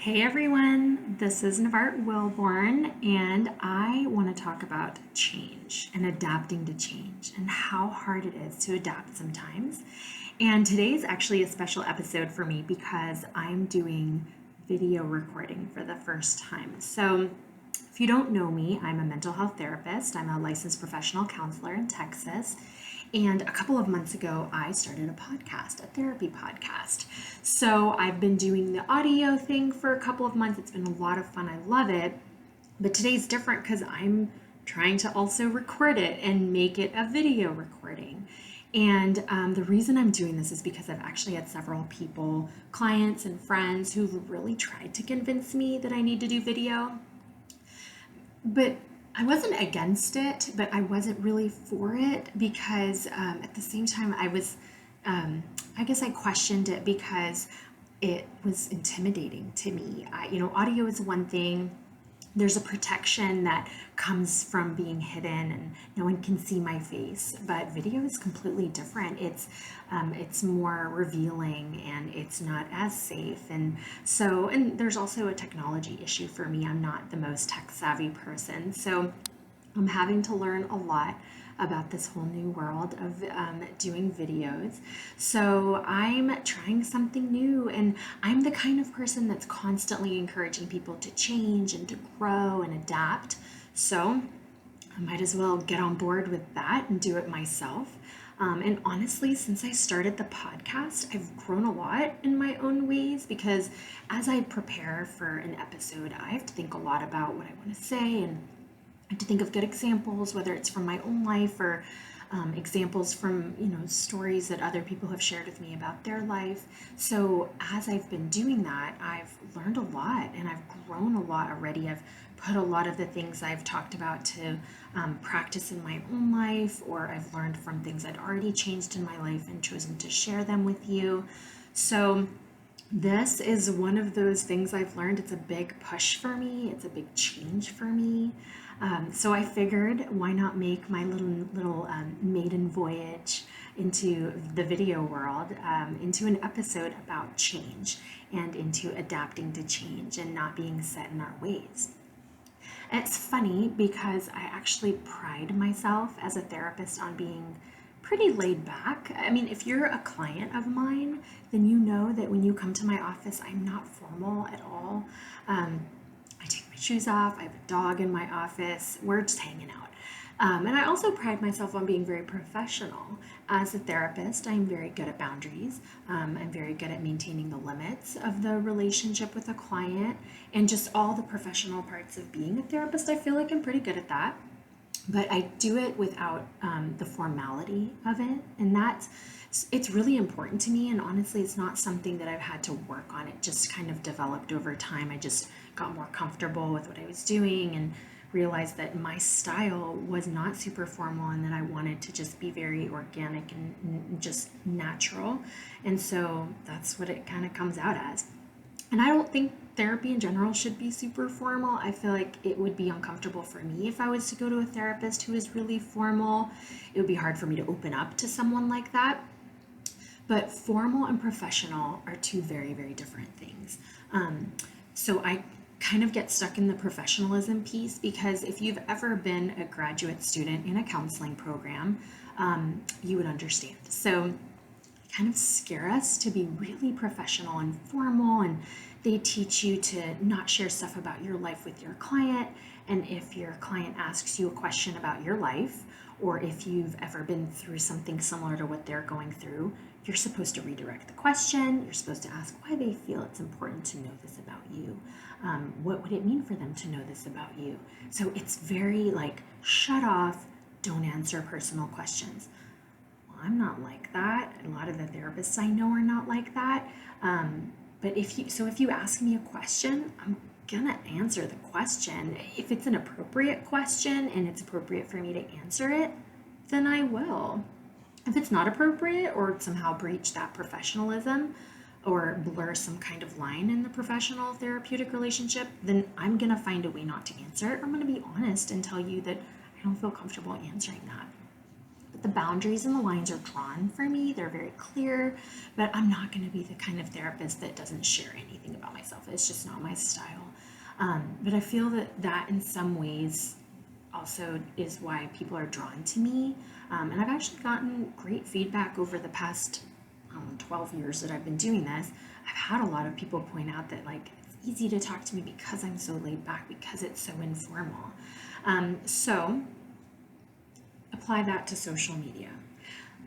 Hey everyone, this is Navart Wilborn, and I want to talk about change and adapting to change and how hard it is to adapt sometimes. And today's actually a special episode for me because I'm doing video recording for the first time. So, if you don't know me, I'm a mental health therapist. I'm a licensed professional counselor in Texas. And a couple of months ago, I started a podcast, a therapy podcast. So I've been doing the audio thing for a couple of months. It's been a lot of fun. I love it. But today's different because I'm trying to also record it and make it a video recording. And the reason I'm doing this is because I've actually had several people, clients and friends, who've really tried to convince me that I need to do video. But I wasn't against it, but I wasn't really for it because at the same time I guess I questioned it because it was intimidating to me. Audio is one thing. There's a protection that comes from being hidden and no one can see my face, but video is completely different. It's more revealing and it's not as safe. And there's also a technology issue for me. I'm not the most tech savvy person, so I'm having to learn a lot about this whole new world of doing videos. So I'm trying something new, and I'm the kind of person that's constantly encouraging people to change and to grow and adapt. So I might as well get on board with that and do it myself. And honestly, since I started the podcast, I've grown a lot in my own ways because as I prepare for an episode, I have to think a lot about what I want to say and to think of good examples, whether it's from my own life or examples from stories that other people have shared with me about their life. So as I've been doing that, I've learned a lot and I've grown a lot already. I've put a lot of the things I've talked about to practice in my own life, or I've learned from things I'd already changed in my life and chosen to share them with you. So this is one of those things I've learned. It's a big push for me. It's a big change for me. So I figured, why not make my little maiden voyage into the video world, into an episode about change and into adapting to change and not being set in our ways. It's funny because I actually pride myself as a therapist on being pretty laid back. I mean, if you're a client of mine, then you know that when you come to my office, I'm not formal at all. I take my shoes off. I have a dog in my office. We're just hanging out. And I also pride myself on being very professional. As a therapist, I'm very good at boundaries. I'm very good at maintaining the limits of the relationship with a client and just all the professional parts of being a therapist. I feel like I'm pretty good at that. But I do it without the formality of it. And it's really important to me. And honestly, it's not something that I've had to work on. It just kind of developed over time. I just got more comfortable with what I was doing and realized that my style was not super formal and that I wanted to just be very organic and just natural. And so that's what it kind of comes out as. And I don't think therapy in general should be super formal. I feel like it would be uncomfortable for me if I was to go to a therapist who is really formal. It would be hard for me to open up to someone like that. But formal and professional are two very, very different things. So I kind of get stuck in the professionalism piece because if you've ever been a graduate student in a counseling program, you would understand. So kind of scare us to be really professional and formal, and they teach you to not share stuff about your life with your client. And if your client asks you a question about your life, or if you've ever been through something similar to what they're going through, you're supposed to redirect the question. You're supposed to ask why they feel it's important to know this about you. What would it mean for them to know this about you? So it's very like, shut off, don't answer personal questions. I'm not like that. A lot of the therapists I know are not like that. But if you ask me a question, I'm gonna answer the question. If it's an appropriate question and it's appropriate for me to answer it, then I will. If it's not appropriate or somehow breach that professionalism or blur some kind of line in the professional therapeutic relationship, then I'm gonna find a way not to answer it. I'm gonna be honest and tell you that I don't feel comfortable answering that. The boundaries and the lines are drawn for me. They're very clear, but I'm not going to be the kind of therapist that doesn't share anything about my myself. It's just not my style. But I feel that in some ways also is why people are drawn to me. And I've actually gotten great feedback over the past 12 years that I've been doing this. I've had a lot of people point out that like it's easy to talk to me because I'm so laid back, because it's so informal. So apply that to social media.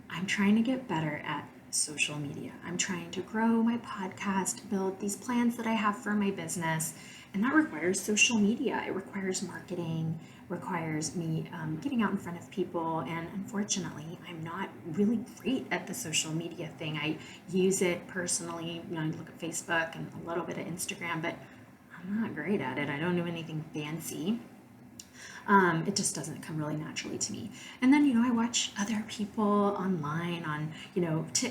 I'm trying to get better at social media. I'm trying to grow my podcast, build these plans that I have for my business, and that requires social media. It requires marketing, requires me getting out in front of people, and unfortunately, I'm not really great at the social media thing. I use it personally, I look at Facebook and a little bit of Instagram, but I'm not great at it. I don't do anything fancy. It just doesn't come really naturally to me. And then, I watch other people online on,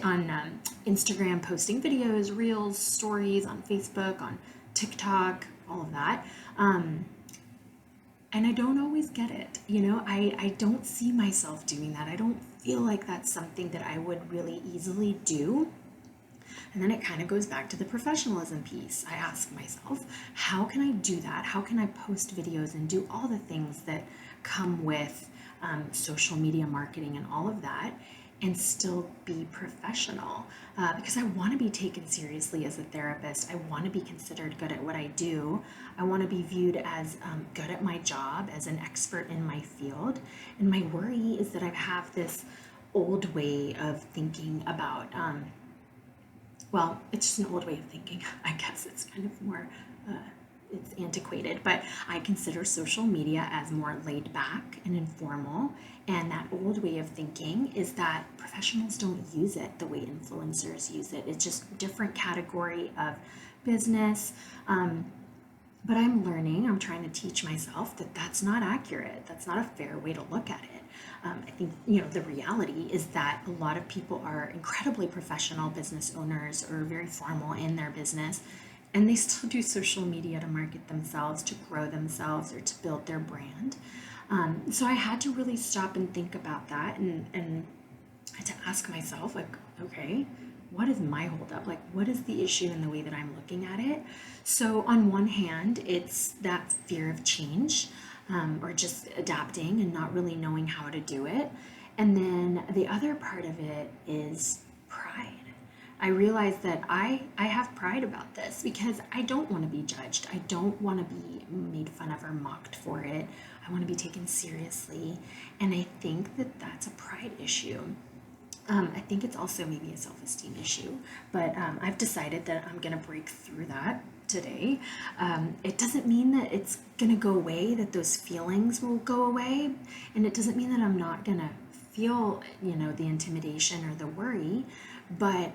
on Instagram posting videos, reels, stories, on Facebook, on TikTok, all of that. And I don't always get it. I don't see myself doing that. I don't feel like that's something that I would really easily do. And then it kind of goes back to the professionalism piece. I ask myself, how can I do that? How can I post videos and do all the things that come with social media marketing and all of that and still be professional? Because I want to be taken seriously as a therapist. I want to be considered good at what I do. I want to be viewed as good at my job, as an expert in my field. And my worry is that I have this old way of thinking about well, it's just an old way of thinking. I guess it's kind of more, it's antiquated, but I consider social media as more laid back and informal. And that old way of thinking is that professionals don't use it the way influencers use it. It's just a different category of business. But I'm trying to teach myself that that's not accurate. That's not a fair way to look at it. I think, the reality is that a lot of people are incredibly professional business owners or very formal in their business, and they still do social media to market themselves, to grow themselves, or to build their brand. So I had to really stop and think about that and I had to ask myself, like, okay, what is my holdup? Like, what is the issue in the way that I'm looking at it? So on one hand, it's that fear of change, or just adapting and not really knowing how to do it. And then the other part of it is pride. I realize that I have pride about this because I don't want to be judged. I don't want to be made fun of or mocked for it. I want to be taken seriously. And I think that that's a pride issue. I think it's also maybe a self-esteem issue, but I've decided that I'm going to break through that today. It doesn't mean that it's going to go away, that those feelings will go away, and it doesn't mean that I'm not going to feel, the intimidation or the worry, but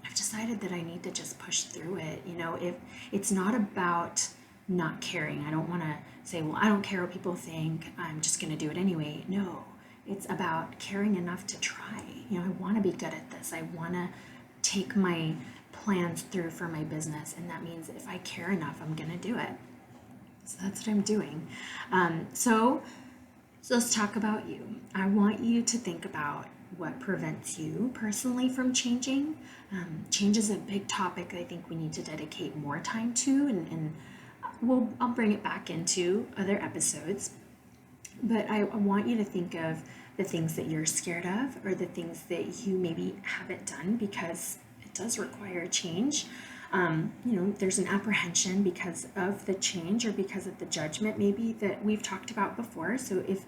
I've decided that I need to just push through it. If it's not about not caring, I don't want to say, well, I don't care what people think, I'm just going to do it anyway. No. It's about caring enough to try. I want to be good at this. I want to take my plans through for my business. And that means if I care enough, I'm going to do it. So that's what I'm doing. So let's talk about you. I want you to think about what prevents you personally from changing. Change is a big topic I think we need to dedicate more time to. And I'll bring it back into other episodes. But I want you to think of the things that you're scared of or the things that you maybe haven't done because it does require change. There's an apprehension because of the change or because of the judgment maybe that we've talked about before. So if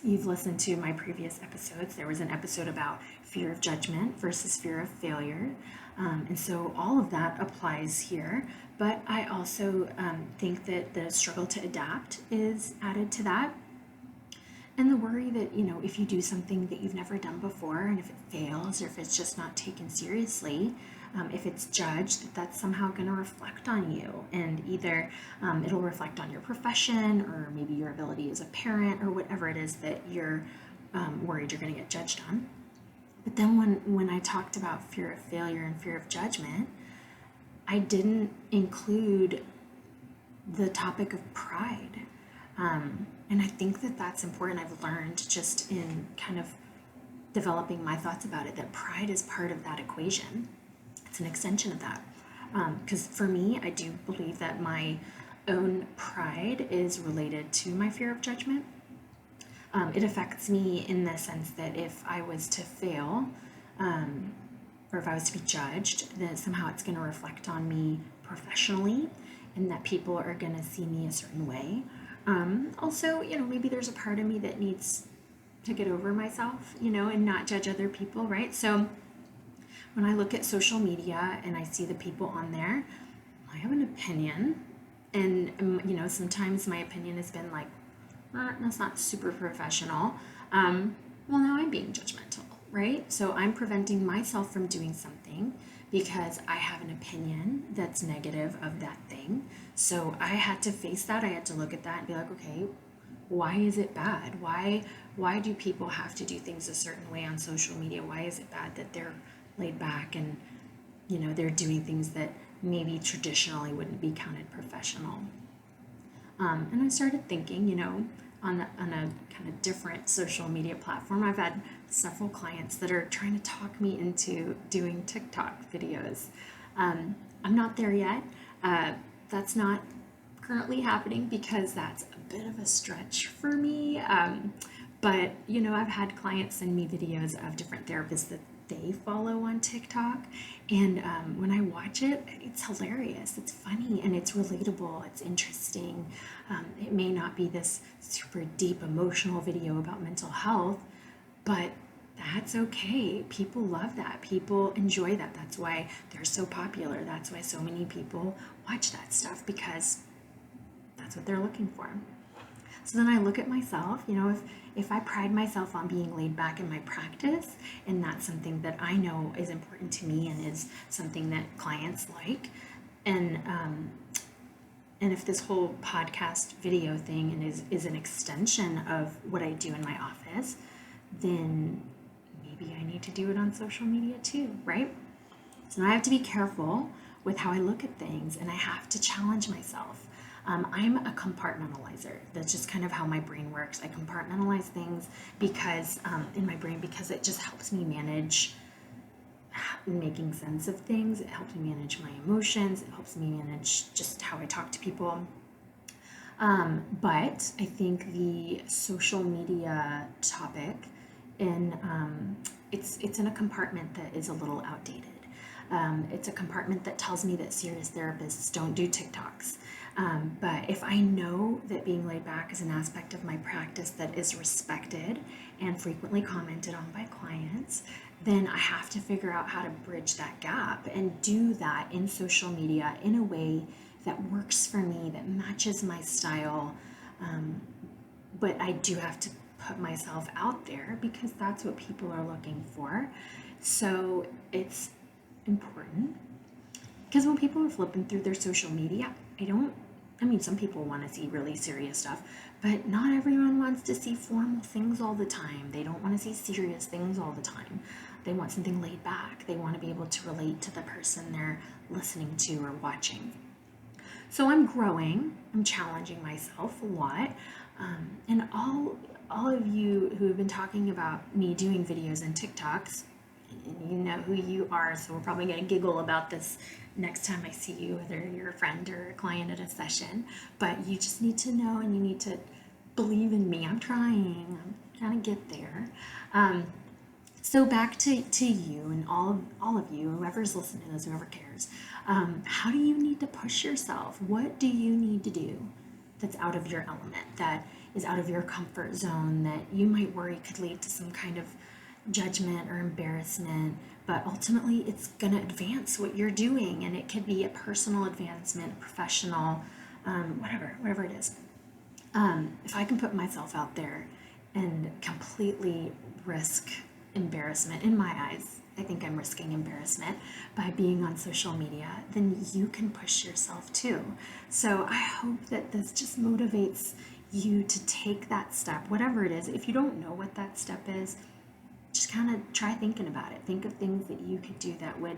you've listened to my previous episodes, there was an episode about fear of judgment versus fear of failure. And so all of that applies here. But I also think that the struggle to adapt is added to that. And the worry that, if you do something that you've never done before and if it fails or if it's just not taken seriously, if it's judged, that's somehow going to reflect on you. And either it'll reflect on your profession or maybe your ability as a parent or whatever it is that you're worried you're going to get judged on. But then when I talked about fear of failure and fear of judgment, I didn't include the topic of pride. And I think that that's important. I've learned just in kind of developing my thoughts about it, that pride is part of that equation. It's an extension of that. Because for me, I do believe that my own pride is related to my fear of judgment. It affects me in the sense that if I was to fail, or if I was to be judged, then somehow it's going to reflect on me professionally, and that people are going to see me a certain way. Also, maybe there's a part of me that needs to get over myself, and not judge other people, right? So when I look at social media and I see the people on there, I have an opinion. And, sometimes my opinion has been like, that's not super professional. Well, now I'm being judgmental, right? So I'm preventing myself from doing something because I have an opinion that's negative of that thing. So I had to face that. I had to look at that and be like, okay, why is it bad? Why do people have to do things a certain way on social media? Why is it bad that they're laid back and they're doing things that maybe traditionally wouldn't be counted professional? And I started thinking, on a kind of different social media platform. I've had several clients that are trying to talk me into doing TikTok videos. I'm not there yet. That's not currently happening because that's a bit of a stretch for me. But, I've had clients send me videos of different therapists that they follow on TikTok. And when I watch it, it's hilarious. It's funny and it's relatable. It's interesting. It may not be this super deep emotional video about mental health, but that's okay. People love that. People enjoy that. That's why they're so popular. That's why so many people watch that stuff, because that's what they're looking for. So then I look at myself, if I pride myself on being laid back in my practice, and that's something that I know is important to me and is something that clients like, and if this whole podcast video thing is an extension of what I do in my office, then maybe I need to do it on social media too, right? So now I have to be careful with how I look at things, and I have to challenge myself. I'm a compartmentalizer. That's just kind of how my brain works. I compartmentalize things because in my brain, because it just helps me manage making sense of things. It helps me manage my emotions. It helps me manage just how I talk to people. But I think the social media topic, it's in a compartment that is a little outdated. It's a compartment that tells me that serious therapists don't do TikToks. But if I know that being laid back is an aspect of my practice that is respected and frequently commented on by clients, then I have to figure out how to bridge that gap and do that in social media in a way that works for me, that matches my style. But I do have to put myself out there because that's what people are looking for. So it's important, because when people are flipping through their social media, some people want to see really serious stuff, but not everyone wants to see formal things all the time. They don't want to see serious things all the time. They want something laid back. They want to be able to relate to the person they're listening to or watching. So I'm growing, I'm challenging myself a lot. And all of you who have been talking about me doing videos and TikToks, you know who you are, so we're probably going to giggle about this next time I see you, whether you're a friend or a client at a session. But you just need to know, and you need to believe in me. I'm trying to get there. So back to you and all of you, whoever's listening to this, whoever cares. How do you need to push yourself? What do you need to do that's out of your element, that is out of your comfort zone, that you might worry could lead to some kind of judgment or embarrassment, but ultimately it's going to advance what you're doing, and it could be a personal advancement, professional, whatever it is. If I can put myself out there and completely risk embarrassment, in my eyes, I think I'm risking embarrassment by being on social media, then you can push yourself too. So I hope that this just motivates you to take that step, whatever it is. If you don't know what that step is, just kind of try thinking about it. Think of things that you could do that would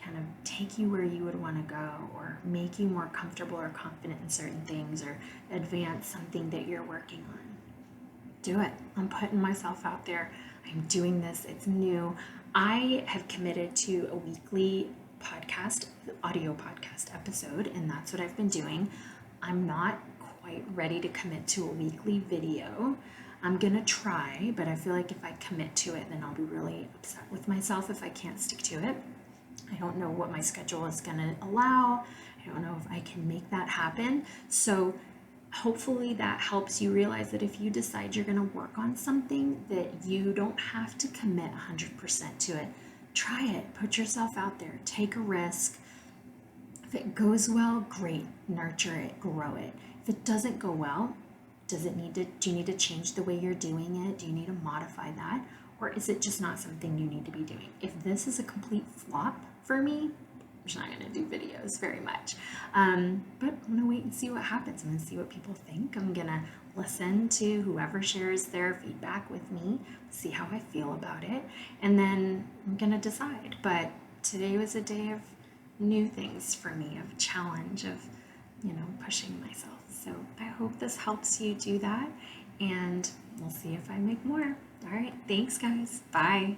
kind of take you where you would want to go, or make you more comfortable or confident in certain things, or advance something that you're working on. Do it. I'm putting myself out there. I'm doing this. It's new. I have committed to a weekly audio podcast episode, and that's what I've been doing. I'm not quite ready to commit to a weekly video. I'm gonna try, but I feel like if I commit to it, then I'll be really upset with myself if I can't stick to it. I don't know what my schedule is gonna allow. I don't know if I can make that happen. So hopefully that helps you realize that if you decide you're gonna work on something, that you don't have to commit 100% to it. Try it, put yourself out there, take a risk. If it goes well, great, nurture it, grow it. If it doesn't go well, do you need to change the way you're doing it? Do you need to modify that? Or is it just not something you need to be doing? If this is a complete flop for me, I'm just not going to do videos very much. But I'm going to wait and see what happens. I'm going to see what people think. I'm going to listen to whoever shares their feedback with me, see how I feel about it, and then I'm going to decide. But today was a day of new things for me, of challenge, of pushing myself. So I hope this helps you do that, and we'll see if I make more. All right, thanks guys. Bye.